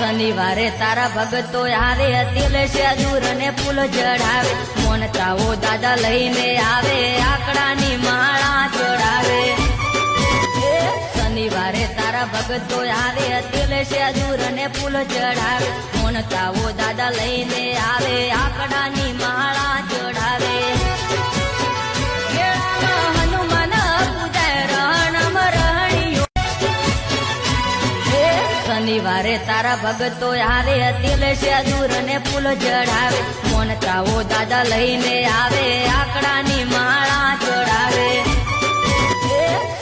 શનિવારે તારા ભગતો આવે તિલ સિંદૂર ને ફૂલ ચડાવે મોનતાઓ દાદા લઈને આવે આકડાની માળા ચડાવે શનિવારે તારા ભગતો આવે તિલ સિંદૂર ને ફૂલ ચડાવે મોનતાઓ દાદા લઈને આવે આકડાની માળા ચડાવે શનિવારે તારા ભગતો આવે તિલ સિંદૂર ને ફૂલ ચડાવે મોનતાઓ દાદા લઈને આવે આકડાની માળા ચડાવે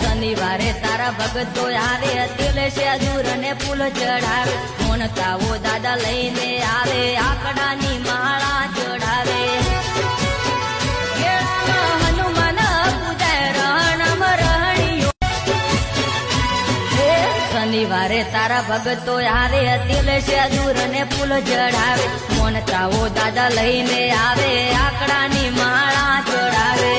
શનિવારે તારા ભગતો આવે તિલ સિંદૂર ને ફૂલ ચડાવે મોનતાઓ દાદા લઈને આવે આકડાની માળા ચડાવે શનિવારે તારા ભગતો આવે તિલ સિંદૂર ને ફૂલ ચડાવે મોનતાઓ દાદા લઈને આવે આકડાની માળા ચડાવે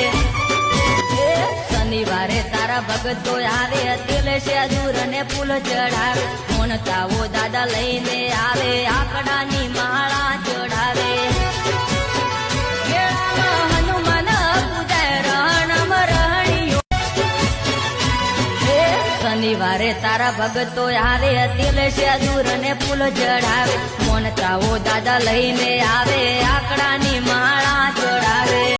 શનિવારે તારા ભગતો આવે તિલ સિંદૂર ને ફૂલ ચડાવે મોનતાઓ દાદા લઈને આવે આકડાની માળા ચડાવે શનિવારે તારા ભગતો આવે તિલ સિંદૂર ને ફૂલ ચડાવે મોનતાઓ દાદા લઈને આવે આકડાની માળા ચડાવે।